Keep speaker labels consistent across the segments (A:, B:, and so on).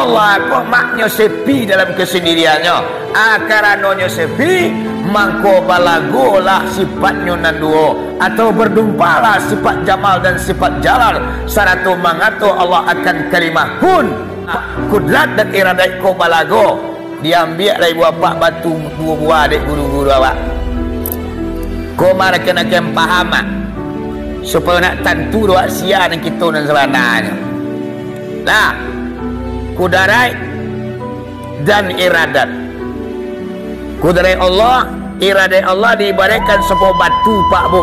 A: Allah kok maknya sepi dalam kesendiriannya. Karananya sepi, mangko balagolah sifatnya nanduo, atau berdumpalah sifat jamal dan sifat jalal. Saratu mangato Allah akan kalimah kun, kudrat dan iradat ko balago. Diambil dari bapak batu dua buah adik guru-guru awak. Kau marah kena paham supaya nak tentu doa sia dan kita dan sebenarnya. Nah, kudarai dan iradat. Kudarai Allah, iradat Allah diibaratkan sebuah batu pak bu.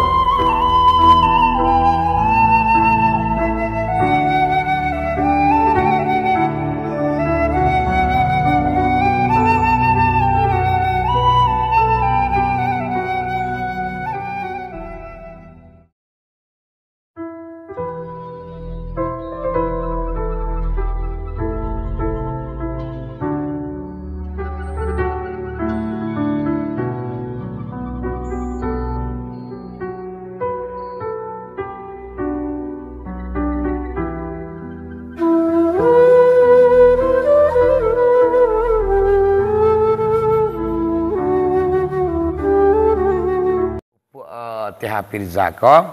A: Pirzako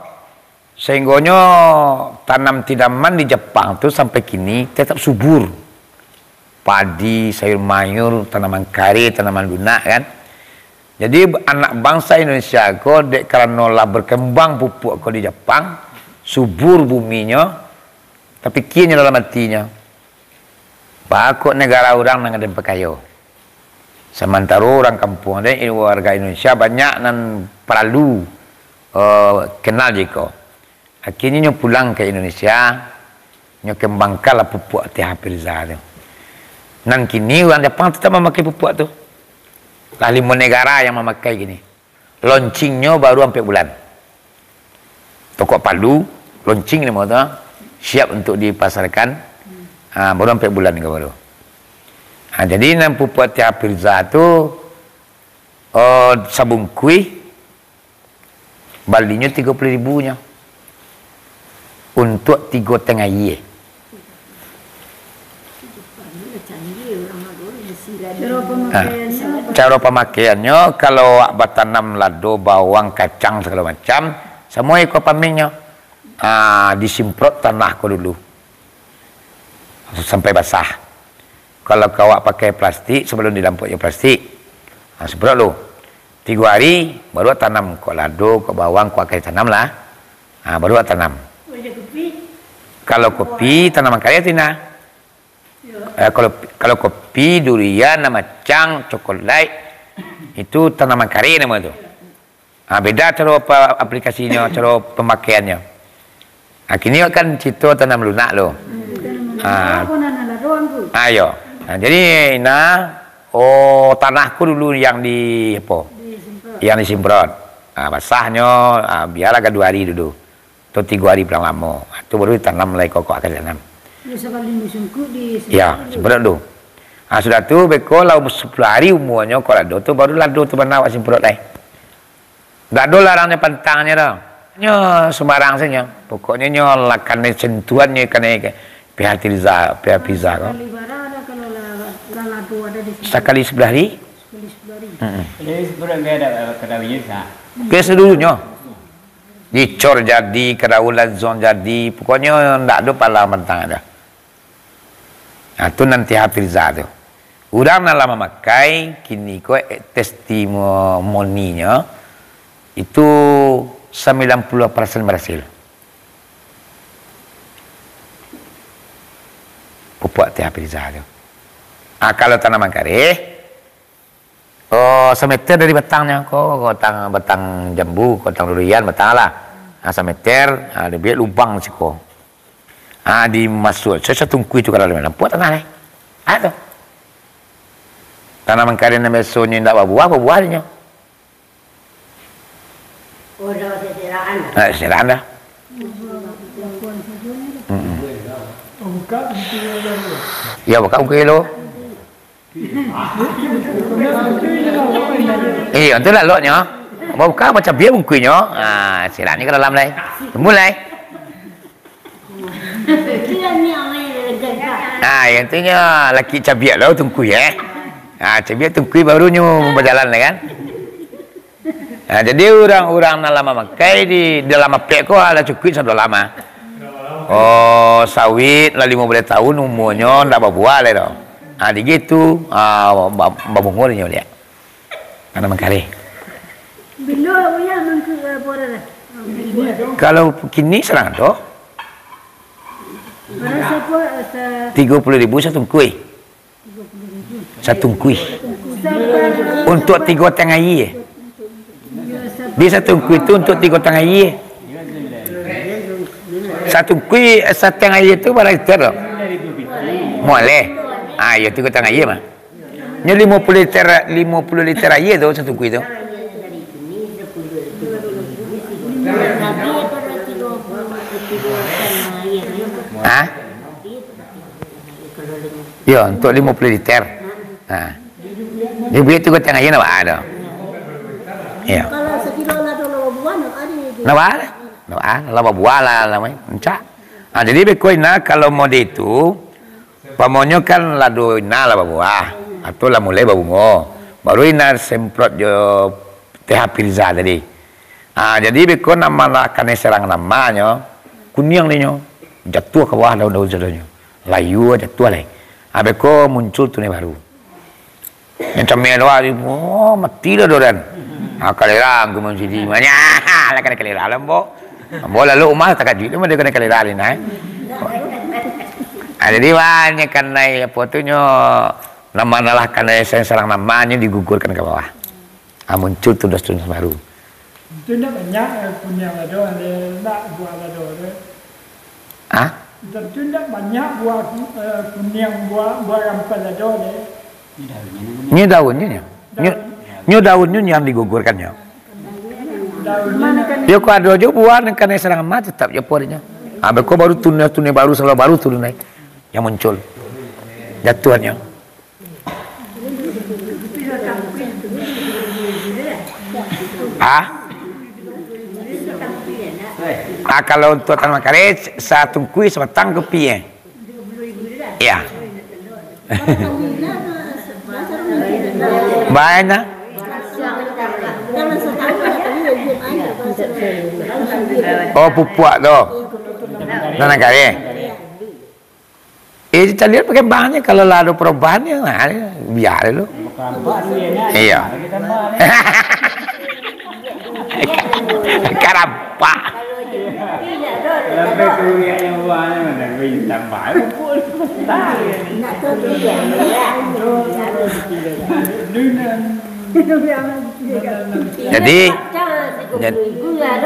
A: sehinggonya tanam tanaman di Jepang tuh sampai kini tetap subur, padi, sayur mayur, tanaman kari, tanaman lunak kan. Jadi anak bangsa Indonesia kok dek karena lah berkembang pupuk kok di Jepang subur buminya, tapi kini dalam hatinya bakok negara orang nang ada pekayo. Sementara orang kampung ada warga Indonesia banyak nan perlu kenal jiko. Akhirnya nyo pulang ke Indonesia, nyo kembangkanlah pupuk TH Pirza tu. Nan kini orang Jepang tetap memakai pupuk tu. Lah 5 negara yang memakai gini. Launchingnya baru sampai bulan. Toko Palu launching ni tu siap untuk dipasarkan. Baru sampai bulan ke baru. Jadi nan pupuk TH Pirza tu sabung kui balinya 30.000 nya untuk 3,5 ye. Cara pemakaiannya kalau bertanam lado, bawang, kacang segala macam, semua ikut paminnya. Disemprot tanah ko dulu sampai basah. Kalau kau pakai plastik sebelum dilampui plastik, semprot lu. 3 hari baru tanam kok lado, kok bawang, kok kari tanam lah. Baru tanam. Kalau kopi tanaman kari tina. Kalau kopi, durian, macang, coklat itu tanaman kari nama tu. Beda cara aplikasinya, cara pemakaiannya. Kini kan cerita tanam lunak lo. Ayo. Jadi tanahku dulu yang di apa? Yang disemprot, basahnya biar agak 2 hari dulu, atau 3 hari pulang lama, itu baru ditanam lagi kokok akan tanam. Ya, semprot dulu. Sudah tu beko lau 10 hari umurnya kok lado tu baru lado tu benar awak semprot lagi. Tak ada larangnya pantangnya dah, nyo sembarang saja. Pokoknya nyo lakan sentuhannya kena pihak pizza kok. Sekali 11 hari. Keseluruhnya dicor jadi, kedaulan zon jadi, pokoknya tidak ada pala mentang ada. Itu nanti Pirza tu. Orang dalam memakai kini ko testimoninya itu 90% berhasil. Pupuk Pirza tu. Kalau tanaman kari semeter dari batangnya kok batang jambu, batang durian, batang lah. Semeter lebih lubang siko. Dimasuk. Saya tungku itu kalau mana buat tanah ni. Ada. Tanaman kari yang besoknya tidak buah-buahnya. Oh, dah seraan. Seraan dah. Ya, buka kilo. Itu lah loknya. Mau buka macam biar bungkunya. Silapnya ke dalam lah. Mulai. Yang intinya laki cabiak lah tungkui cabiak tungkui barunya berjalan lah kan. Jadi orang-orang lama makai di dalam apek kok ada cukup sudah lama. Oh sawit lah 15 tahun umurnya ndak berbuah lah dong. Di gitu babungurnya dia. Karena mengkari. Kalau kini serang tu 30.000 satu kuih. Satu kuih. Untuk 3 tengah ye. Dia satu kuih itu untuk 3 tengah ye. Satu kuih setengah ye itu berapa liter loh? Boleh. Ya 3 tengah ye mah. Nya 50 liter ye tu satu kuih tu. Ya, untuk 50 liter. Dia beli 3 tengah ye nak ada. Ya.
B: Kalau sekilo lado buah nak ada.
A: Nak ada, laba buah lah namanya. Encak. Jadi bekoina kalau mode itu pamonyo kan lado ina laba buah atau lah mulai babungo. Baru ina semprot jo TH Pirza tadi. Jadi beko nama lah kane serang namanya kuning ni nyo. Jatuh ke bawah daun-daun jatuhnya. Layu jatuh lah. Beko muncul tu ni baru. Yang camel wah mati dah doran. Kalera aku mesti banyak lah kena kalera lembo. Bola lu rumah tak kaji tu dia kena kalera ni nah. Jadi banyak karena apa tu nyo nama lah karena serang namanya digugurkan ke bawah. Muncul tu dah baru.
C: Itu nak banyak punya lado ada nak buah lado tu. Itu nak banyak buah kuning buah rampal lado ni.
A: Ni daunnya. Ni daunnya yang digugurkannya. Ya kau ada juga buah yang kena serang mati tetap ya pornya. Kau baru tunai baru selalu baru turun naik yang muncul jatuhannya. Kalau untuk tanam karet satu kuih sebatang kopi ya. Banyak. Oh pupuak tu. Tanam karet. Kita lihat pakai bahannya kalau lalu perubahannya biar lu. Iya. Karampak.
D: Lebih kuliah yang buahnya mana bintang baru pun.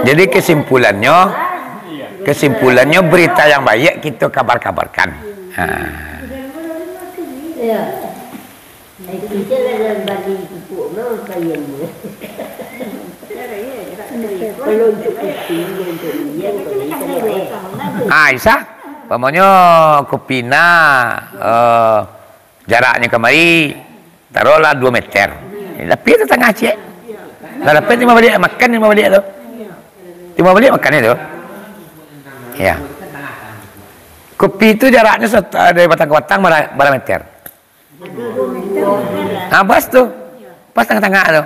A: Jadi kesimpulannya berita yang baik kita kabar-kabarkan. Isa, pamannya Kopina jaraknya kemari taruhlah 2 meter. Tapi itu tengah cek. Dah dapat 5 balik makan 5 balik tu. 5 balik makan itu. Ya. Kopi itu jaraknya dari batang ke batang berapa meter? Pas tu. Pas tengah-tengah tu.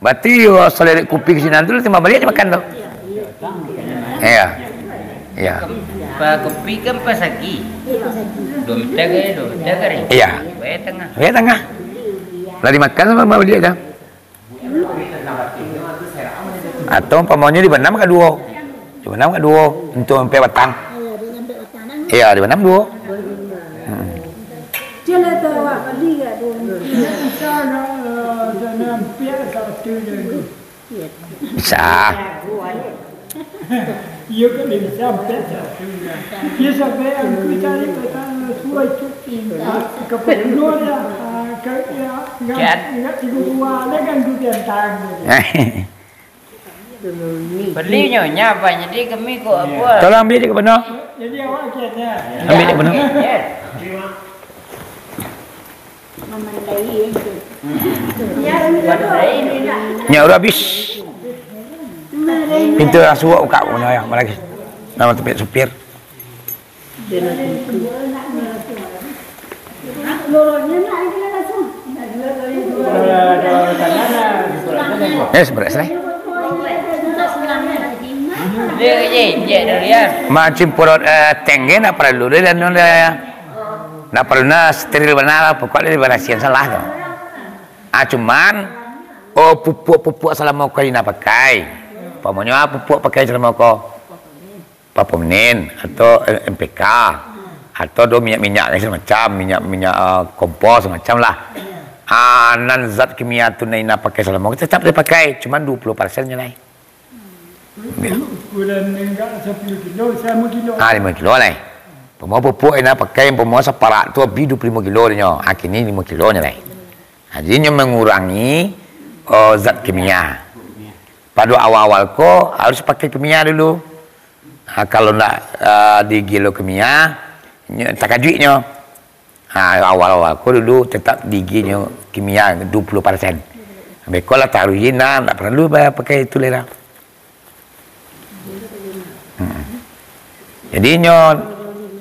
A: Berarti seleret kopi ke sini dulu 5 balik makan tu. Iya. Iya.
E: Pak kopi kan pas lagi 2 meter ke?
A: Iya.
E: Baik tengah.
A: Baik tengah. Lah dimakan sama balik dah. Atau umpamanya di benam ke 2. Di benam ke 2 untuk sampai batang. Iya, di benam 2.
B: Jela tu awak beli ke tu?
A: Bisa.
C: Ia kan bisa betul. Ia sampai aku cari kata suai cuci. Kepenuh ya. Ingat ibu tua ada kan tu tentang.
E: Beli nyonya apa? Jadi kami kok apa?
A: Tolong ambil dia ke benar.
C: Jadi awak kena.
A: Ambil dia benar. Nya udah habis. Pintu suak buka punya ya, lagi. Nama tempat supir.
B: Loronya nak ini langsung.
A: Beras lah.
E: Dia je durian.
A: Macam porot tengge nak perlu dia dan nak perlu na steril benar pokoknya berasian salah tu. Cuman pupuk salah mau kau nak pakai. Pamannya pupuk pakai salah mau kau papomenin atau MPK atau do minyak-minyak macam minyak kompos macam lah. Nan zat kimia tu nak pakai salah mau tetap dia pakai, cuman 20% je lah.
C: Ukuran enggak 10 kilo, 5 kilo.
A: 5 kilo lah. Pemua pupuk nak pakai pemua separak tu 25 kilo dia. Kini 5 kilo nya lah. Jadi mengurangi zat kimia. Pada awal-awal ko harus pakai kimia dulu. Kalau nak di kilo kimia, tak kajuitnya. Awal-awal ko dulu tetap di kilo kimia 20%. Habis ko lah taruhin tak perlu pakai itu lah. Jadi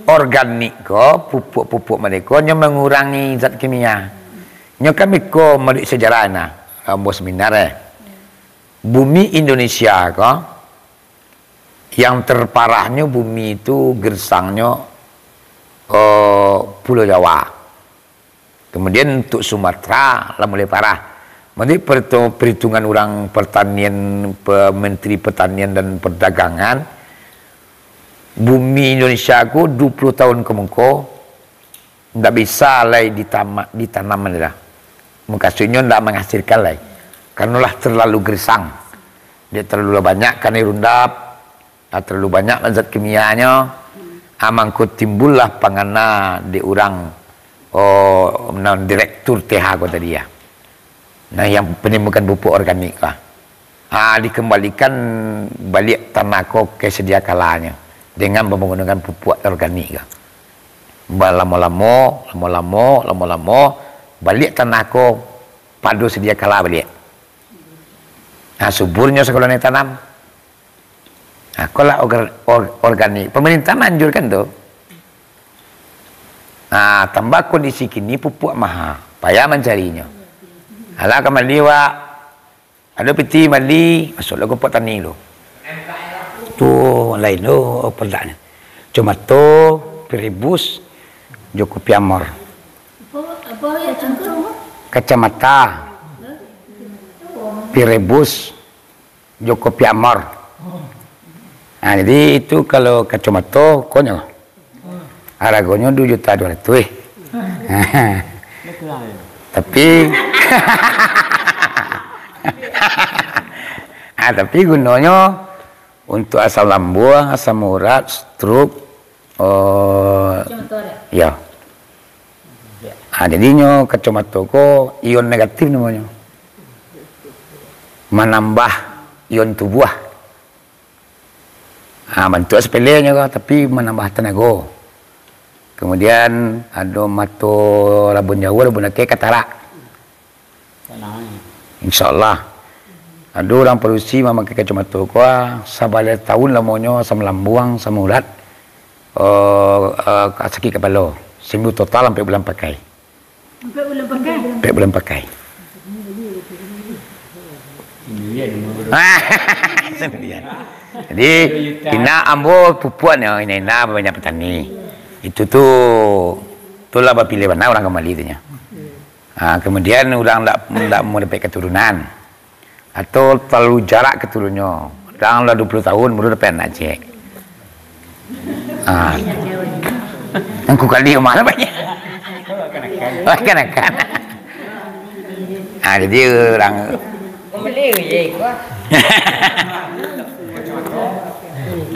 A: organik ko pupuk mereka mengurangi zat kimia. Kami ko medik sejarah bos seminar bumi Indonesia ko yang terparahnya bumi itu gersangnya Pulau Jawa. Kemudian untuk Sumatera lah mulai parah. Nanti perhitungan orang pertanian, Menteri Pertanian dan Perdagangan, bumi Indonesia ku 20 tahun kemudian tidak bisa lagi ditanam dah. Maksudnya tidak menghasilkan lagi. Karena terlalu gersang. Dia terlalu banyak kan rundap, terlalu banyak zat kimianya. Mangkut timbullah pangana di orang direktur TH ko tadi ya. Nah yang penemukan pupuk organik lah. Dikembalikan balik tanah ko ke sedia kalanya dengan menggunakan pupuk organik lah. Lama-lama balik tanah ko padu sedia kala balik. Suburnya sekolah ni tanam. Kalau organik, pemerintah manjurkan tu. Tambah kondisi kini pupuk mahal, payah mencarinya. Alah kembali ada peti mali masuklah ke petani tu. Tu lain tu perdana. Cuma tu Piribus Joko Piamor.
B: Apa ya contoh?
A: Kacamata Piribus Joko Piamor. Jadi itu kalau kacamata konyol. Harganya 2.200.000 Tapi tapi gunanya untuk asam lambung, asam urat, stroke, ya. Jadinya kacamata ko ion negatif namanya. Menambah ion tubuh. Bentuk sepelenya ko, tapi menambah tenaga. Kemudian ada mato labun Jawa, labun Aceh, katarak. InsyaAllah. Ada orang produksi memakai kacamata ko, sabala tahun lamanya asam lambung, asam urat, sakit kepala. Sembuh total sampai bulan pakai. Sampai bulan pakai. Jadi ina ambo pupuan yang ina banyak petani. Itu itulah pilih mana orang kembali itunya. Kemudian orang tidak mau dapat keturunan atau terlalu jarak keturunannya. Orang lah 20 tahun baru dapat anak cek. Angku kali mana banyak. Kan. Jadi orang
E: Beli je ko.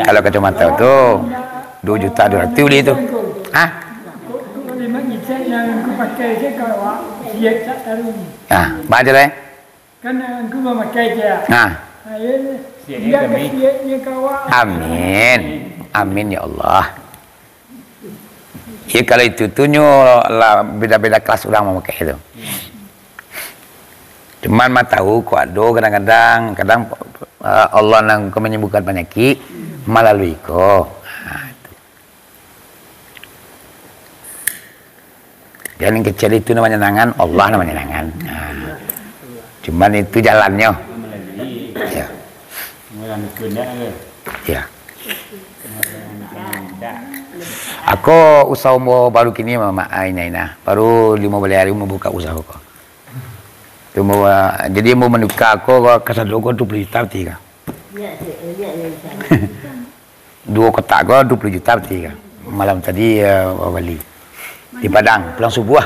A: kalau kacamata tu 2.200.000 beli tu.
C: Memang ijazah yang aku pakai je kalau siap tak taruh.
A: Baca deh.
C: Kan aku memakai je. Dia kesiapnya kawan.
A: Amin. Amin ya Allah. Ya kalau itu tunyo lah beda-beda kelas orang memakai itu. Cuman mah tahu kok ada kadang Allah nang menyembuhkan penyakit melalui ko. Yang kecil itu namanya nangan, Allah namanya nangan. Nah, cuman itu jalannya. Ya. Ya. Aku usaha mau baru kini mama Aina. Baru 15 hari mau buka usaha kok. Tu mau jadi mau menukar aku kasar logo 20 juta tiga. Dua kotak gua 20 juta tiga. Malam tadi balik di Padang pulang subuh.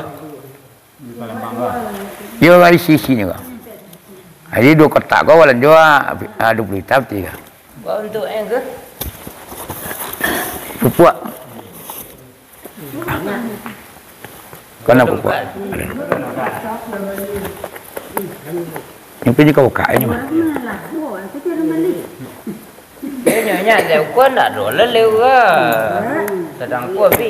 A: Yo dari sisi ni kok. Jadi dua kotak gua walan jua 20 juta tiga.
E: Untuk yang ke?
A: Pupuk. Kena pupuk. Yang punya kau buka ini mah.
E: Dia nyanyi dia kuat nak dulu lewa. Sedang kuat bi.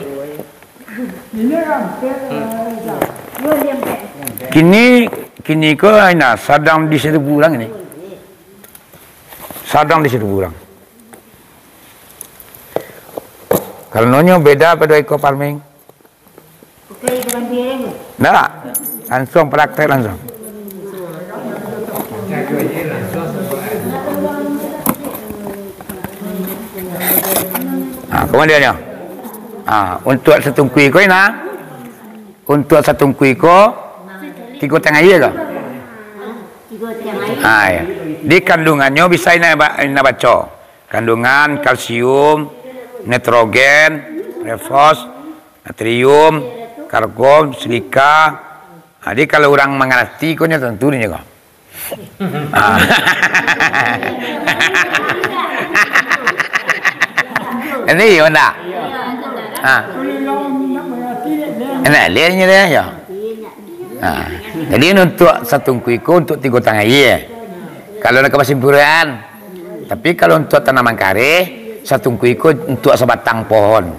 A: Kini kau ina sadang di situ bulan ini. Sadang di situ bulan. Kalau nonyo beda pada ekor palming. Nah, langsung praktek langsung. Kemudiannya, untuk satu kuih kau ina, untuk satu kuih kau 3,5 iya kah? Ya. Di kandungannya bisa ina baca. Kandungan kalsium, nitrogen, fosfor, natrium, karbon, silika. Jadi kalau orang mengerti kau tentu ni kau. Ini mana? Enak lihatnya dia ya. Jadi untuk satu kuiko untuk 3,5 iya. Kalau nak kesimpulan. Tapi kalau untuk tanaman kare, satu kuiko untuk sebatang pohon.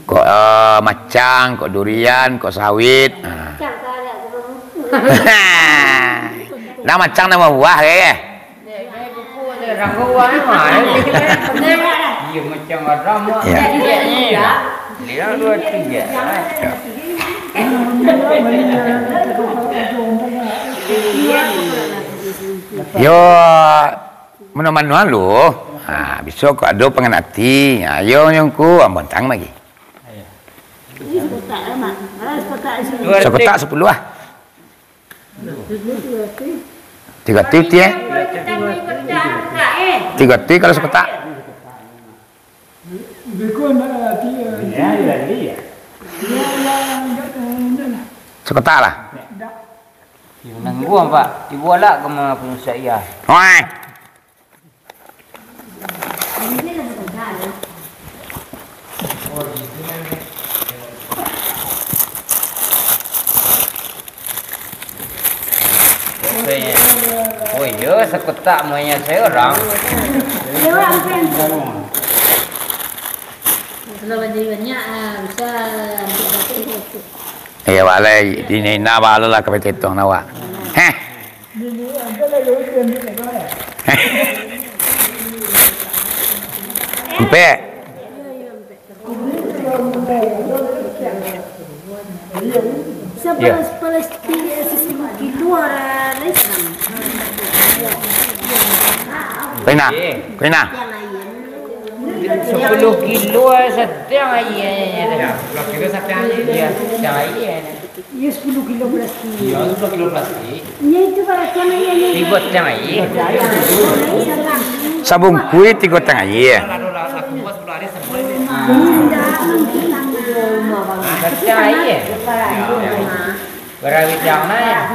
A: Kok macang, kok durian, kok sawit. Nah macang nama buah ya. Iya macam orang mah. Dia 2-3. Yo mana-mana lu. Besok kok ada pengenati. Ayo nyongku ambentang lagi. Sekotak 10 lah. 3 tip ya. 3 tip kalau sekotak. Sekotak lah.
E: Nangguang pak, dibuat lah ke mana pun saya.
A: Oi.
E: Oh iya, sekotak mainnya saya orang.
B: Kalau jadi banyak bisa
A: Ya walai ini na balu lah kepetetong nawa. Heh. Empe.
B: Sepalas keluar
A: Kena.
E: 10 kilo setengah aja. Ya, 10 kilo setengah aja. Ya, setengah aja.
B: Ya 10 kilo plastik.
E: Ya, 10 kilo plastik.
B: Ya itu para setengah ya.
E: Dibuat setengah aja.
A: Sabung kuih 3,5 iya.
E: Setengah aja. Berawit yang mana?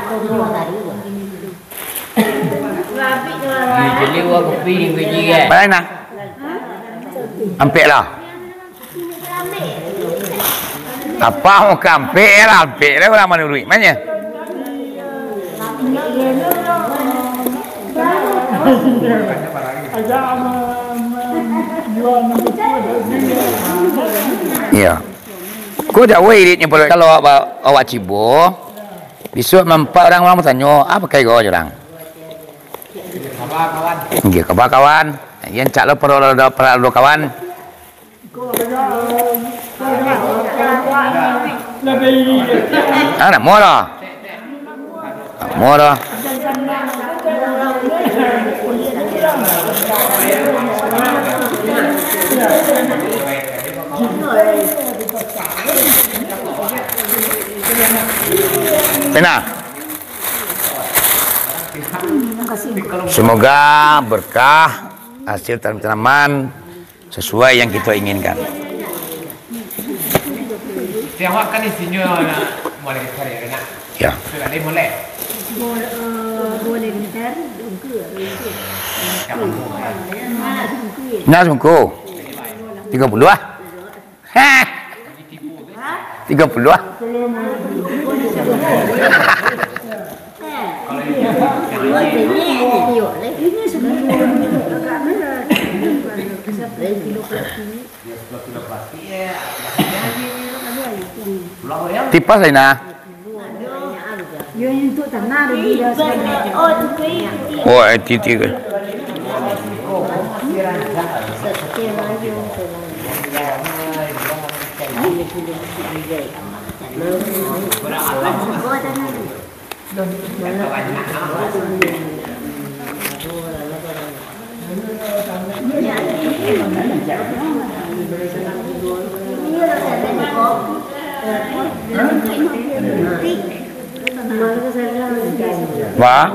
E: Jadi gua keping biji kan.
A: Mana? Ampek lah. Apa mau kampek lah, ampek lah orang mana duit mana? Ya. Kau dah wairitnya kalau awak cibo, besok nampak orang bertanya apa kayak kau orang? Iya, kawan. Yang cak lo perlu kawan.
C: Lebih ini.
A: Nak mora. Mora. Pena. Semoga berkah hasil tanaman sesuai yang kita inginkan.
E: Tiawak kan isinya mulai cari nak.
A: Ya.
E: Sudah ni boleh.
B: Boleh ntar dungku.
A: Nah, sungguh. 30 ah. Hah. 30 ah.
B: Ini sebelum
A: Tipas lain nah.
B: Yo untuk tanah dia sebenarnya. Oh, itu
A: Oh, titi ke. Wah.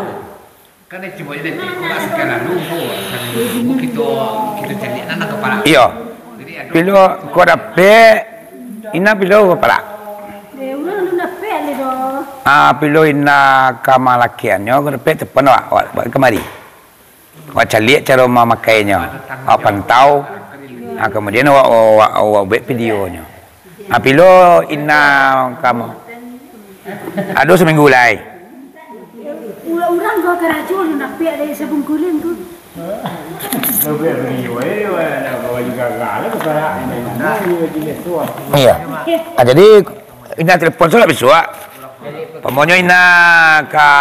E: Kan dia coba jadi tidak sekarang lupa. Kita cari anak kepala.
A: Iya. Pilo kau dapat ina pilo kepala.
B: Udah lu dapat le do.
A: Pilo ina kamalakiannya kau dapat tepan awak kemari. Awak cari cara memakainya. Awak pantau. Kemudian awak buat videonya. Pilo ina kamu. Aduh seminggu lagi.
B: Orang kau kerajaan nak piak dari sebung kuling tu.
D: Lebih beri wae, nak bawa juga gagal kepala ini. Nah, ini jenis tua.
A: Iya. Jadi ina telepon solat besok. Pemonyo ina ka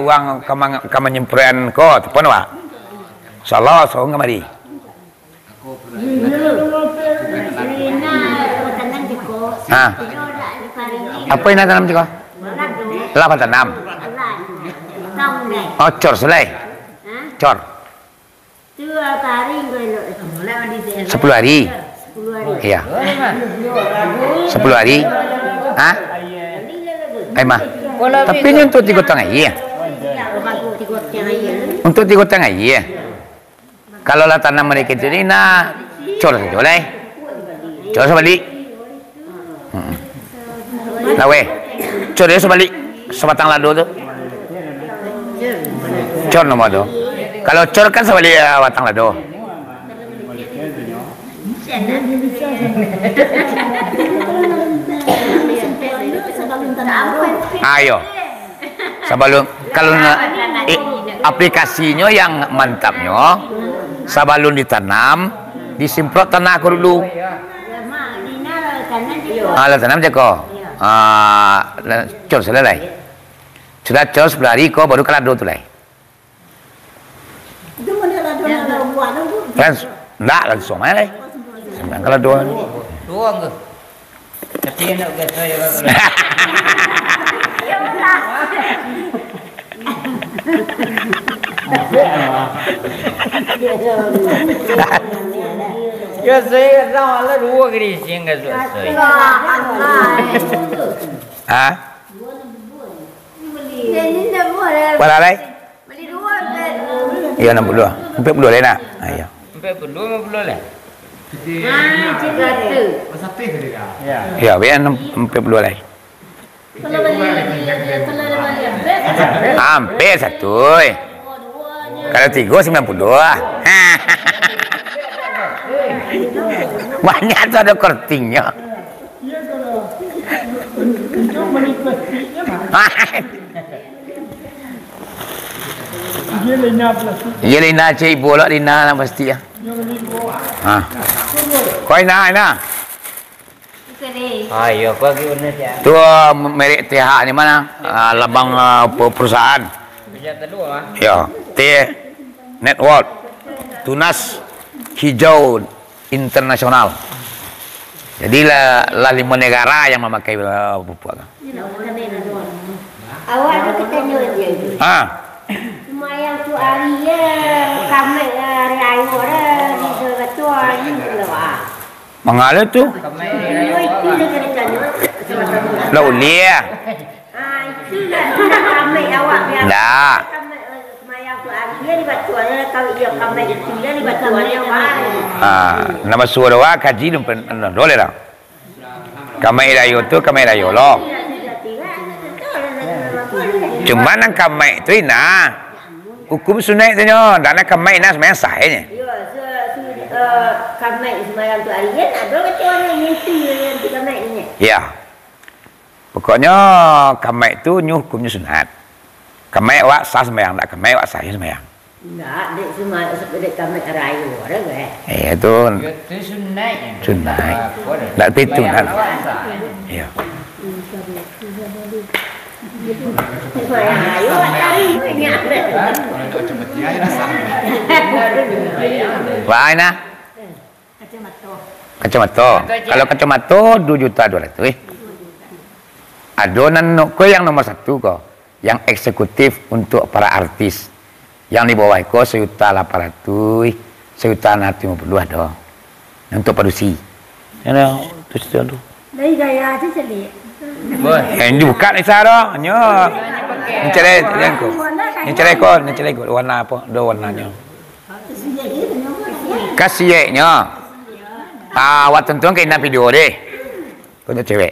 A: uang ka menyemprean ko telepon wa. Insyaallah so ngamari. Apa ina tanam tiko? Lapa tanam. Oh, cor selai. Cor. 10 hari. Iya. 10 hari. Hah? Mah. Tapi ini untuk 3 tahun iya. Untuk 3 tahun iya. Kalau lah tanam mereka jadi na cor saja lah. Cor sebalik. Lawe. Cor dia sebalik. Sebatang lado tu. Cor nomor tu. Kalau cor kan sebalik batang lado. Ayo. Sebelum kalau aplikasinya yang mantapnya sebelum ditanam disemprot tanah dulu. Kalau tanam je ko. Cor selesai. Sudah cor 10 hari ko baru kelado tu lah. Enggak langsung aja lah. Sembilan kelado.
E: Dua ke? Tapi nak kata ya. Ya saya tahu lah dua kali sehingga selesai.
A: Hah? Berapa lagi? Iya 60. 40 lagi nak? Ayo.
E: 40 50 lah.
D: Masih teh dia. Ya.
A: Ya, biar 40 lagi. Hampir satu. Kalau 3 90. Banyak tu ada kortingnya.
C: Iya kalau untuk menikmatinya. Dia lena plastik.
A: Iya lina cai bola lina lah pasti ya. Kau ina.
E: Ayo bagi unes ya.
A: Tu merek TH ni mana? Labang perusahaan.
E: Bisa kedua.
A: Ya, T Network. Tunas Hijau Internasional. Jadi lah 5 negara yang memakai pupuk.
F: Awak tu kita dia itu. Semayang tu hari ya, kami hari ayu ada di betul ni lah.
A: Mengala tu?
F: Itu dia kena tanya.
A: Lah ulia.
F: Itu dah kami awak biar.
A: Dah.
F: Semayang tu hari ya di betul ni kalau ia kami itu dia di betul ni awak.
A: Nama suara wa kaji boleh dah. Kamai rayo tu kamai rayo lo. Cuma nang kamai tu ina hukum sunat tu nyo, dan nak kamai ina semayang sah nya.
F: Ya, kamai semayang tu hari ya ada kata orang yang tu kamai ni.
A: Ya. Pokoknya kamai tu nyu hukumnya sunat. Kamai awak sah semayang, tak kamai awak sah semayang.
F: Enggak, dek semayang seperti kamai rayu ada ke?
A: Itu
E: Itu sunat.
A: sunat. Tak betul kan? Ya.
F: Semayang rayu hari banyak.
A: Wah, ina. Kacamata. Kalau kacamata 2.200.000. Adonan ko yang nomor 1 ko, yang eksekutif untuk para artis. Yang di bawah ko 1.800.000, 1.650 ada. Untuk produksi. Ya, tu tu.
B: Dari gaya aja celik.
A: Ini bukan ni sara, nyo. Ni cerai ko. Ni cerai ko warna apa? Dua warnanya. Kasihnya. Awak tonton ke ina video deh. Kau cewek.